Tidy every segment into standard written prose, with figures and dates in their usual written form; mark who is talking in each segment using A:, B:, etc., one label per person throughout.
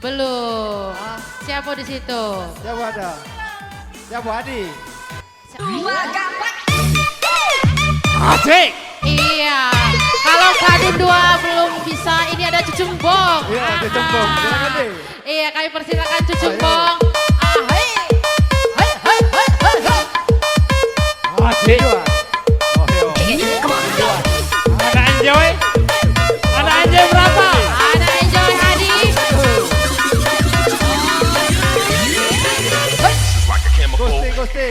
A: Belum. Siapa di situ?
B: Siapa ada? Siapa Adi?
C: Asik.
A: Iya. Kalau Kadin 2 belum bisa, ini ada Cucung Bong.
B: Iya, Cucung Bong. Silakan deh.
A: Iya, kami persilakan Cucung
B: Ayo.
A: Bong. Hai. Hai, hai, hai, hai, hai.
C: Asik. Ada Enjoy. Ada Enjoy berapa?
A: Ada Enjoy Adi.
B: Gusti, Gusti.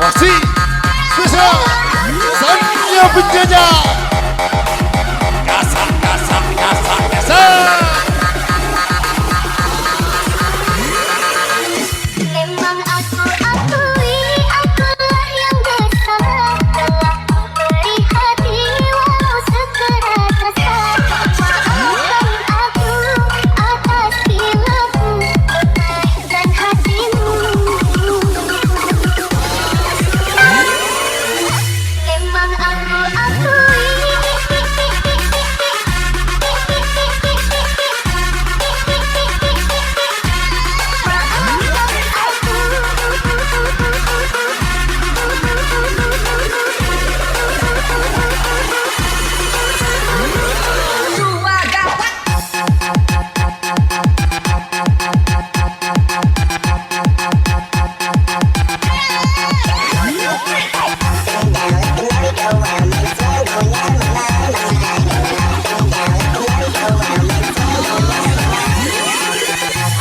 C: Masih spesial Sanya Penjajah. Kasar, kasar, kasar, kasar.
D: Memang aku akui, akulah yang bersalah telah memberi hati walau sekerat rasa. Maafkan aku atas hilafku dan hatimu. Memang aku akui.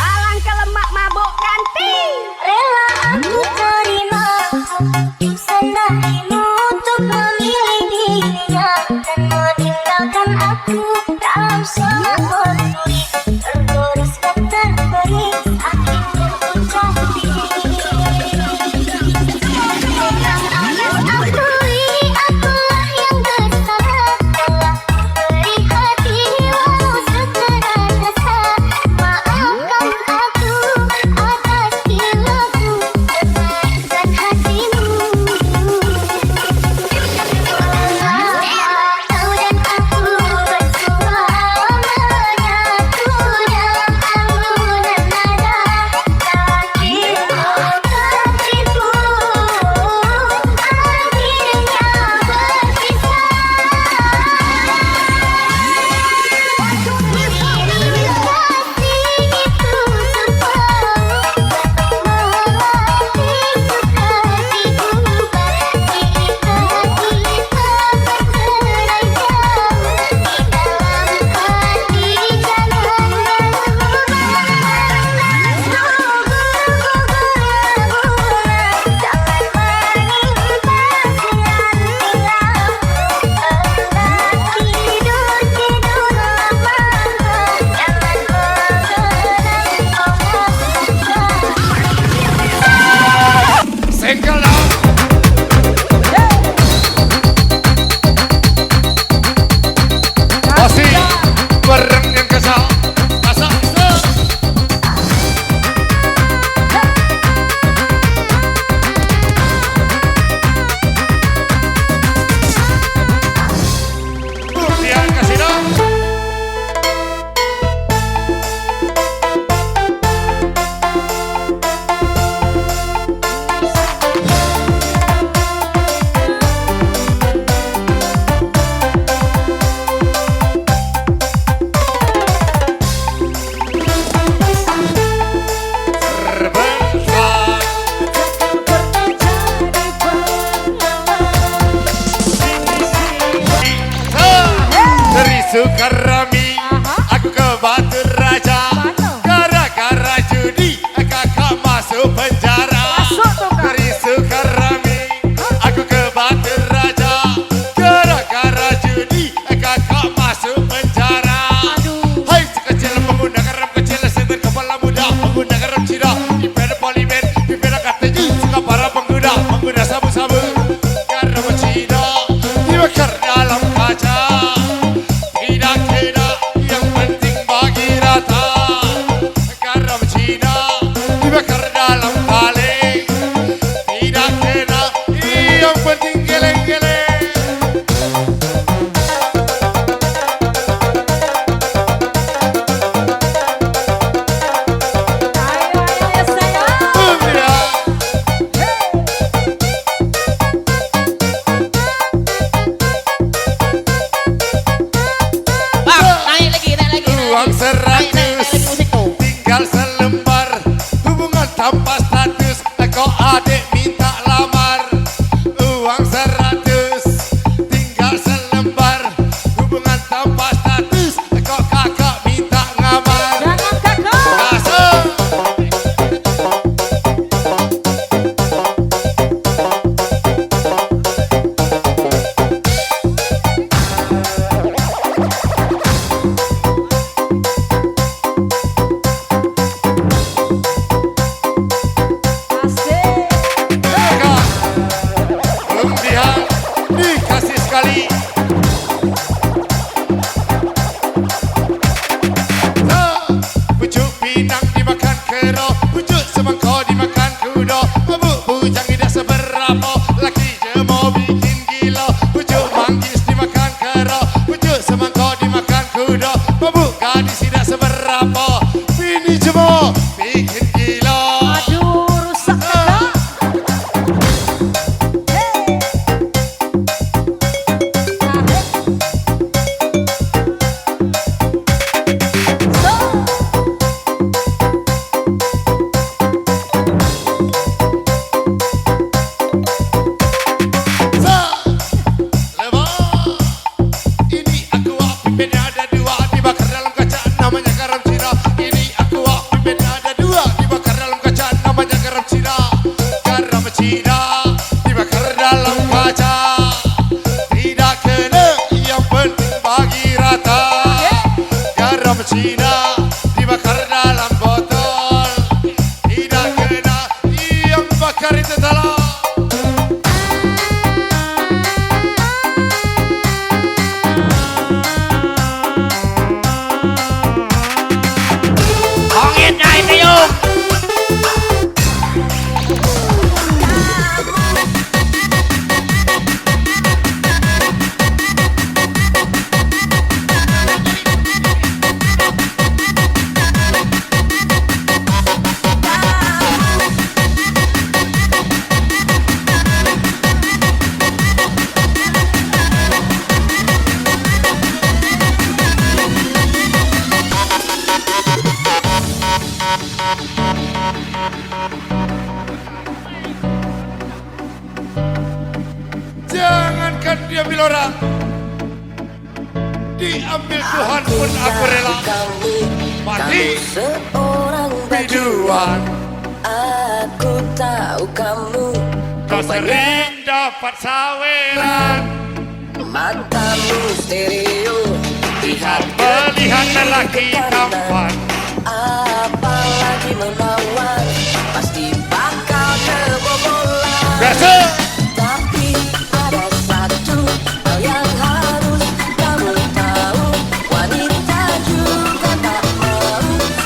D: Alangkah lemak mabuk ganti. Rela aku terima sendirimu untuk memilih dirinya dan meninggalkan aku dalam sholat berduri, tergoris dan terberi sakit terucap diri. Memang aku akui, akulah yang bersalah telah memberi hati walau sekerat rasa. Maafkan aku atas hilafku dan hatimu. Kau dan aku bersuara menyatu
C: gadis tidak seberapa, bini cuma bikin gila.
A: Aduh, rusak kakak.
C: Ini aku pimpin ada dua dibakar dalam kaca namanya garam cina. Ini aku pimpin ada dua dibakar dalam kaca namanya garam cina. Garam cina dibakar dalam kaca tidak kena, yang penting bagi rata. Garam cina dibakar dalam botol tidak kena, yang bakar itu salah. Jangankan diambil orang, diambil Tuhan pun aku rela. Mati biduan.
E: Aku tahu kamu
C: Kau sering dapat saweran,
E: matamu stereo,
C: lihat melihat lelaki tampan.
E: apalagi menawan, pasti bakal kebobolan.
C: Biasa.
E: Tapi ada satu hal yang harus kamu tahu, wanita juga tak mau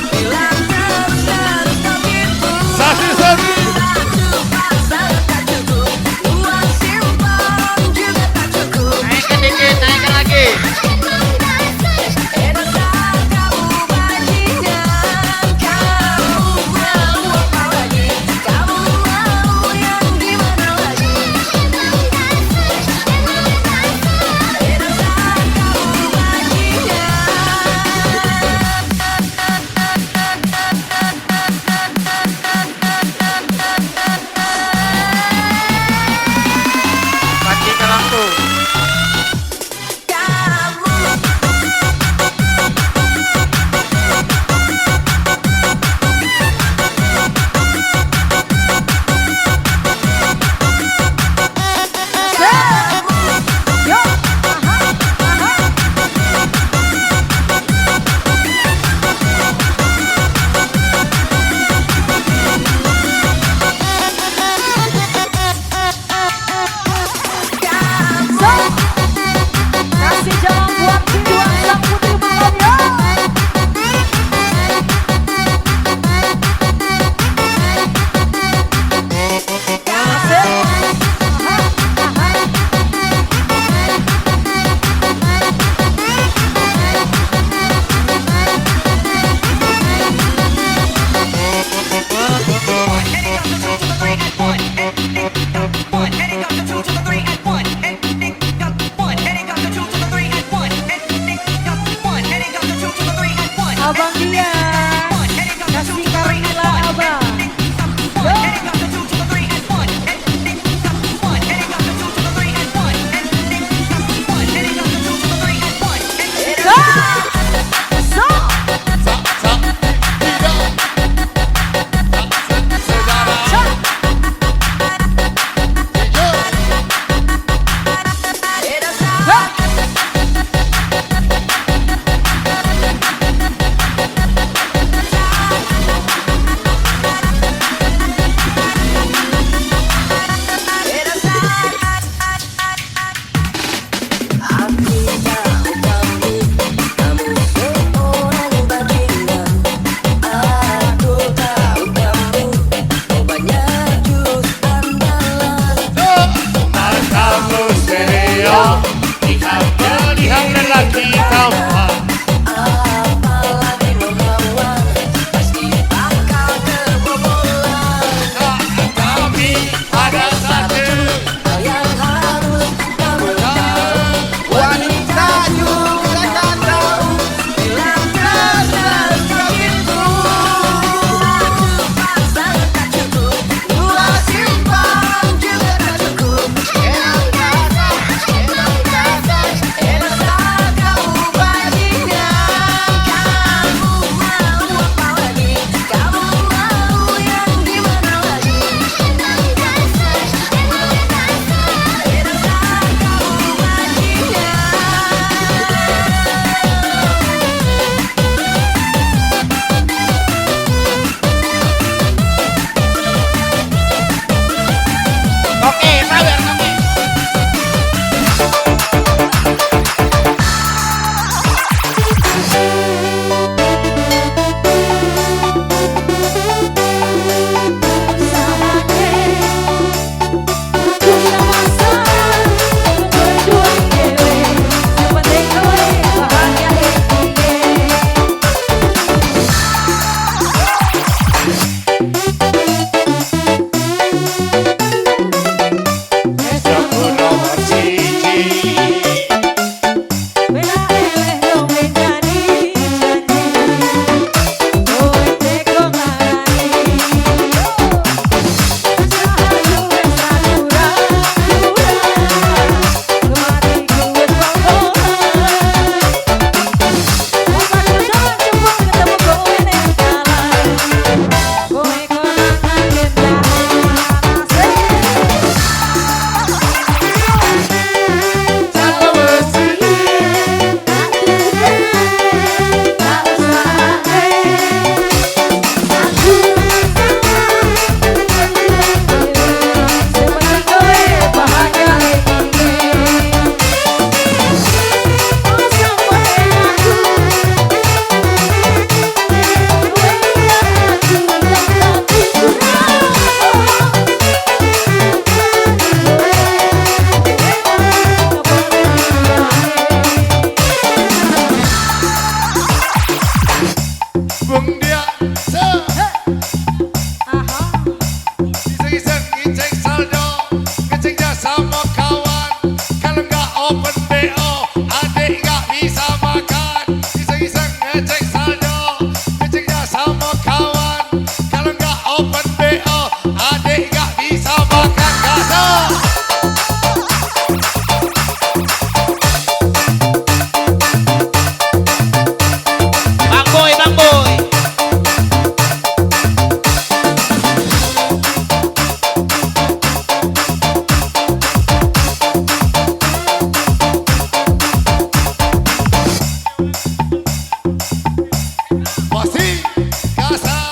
E: bila terus begitu.
C: Satu-satu.
E: Satu pasal tak cukup, dua simpan juga tak cukup.
B: Naikkan dikit, naikkan lagi.
E: Kamu bajingan, kamu mau apa lagi? Kamu mau yang gimana lagi? Kamu bajingan.
B: Matikan lampu.
A: Kasih jalan buat kedua sang putri Bangladesh. Abang dia kasih Carmila abang.
C: rasa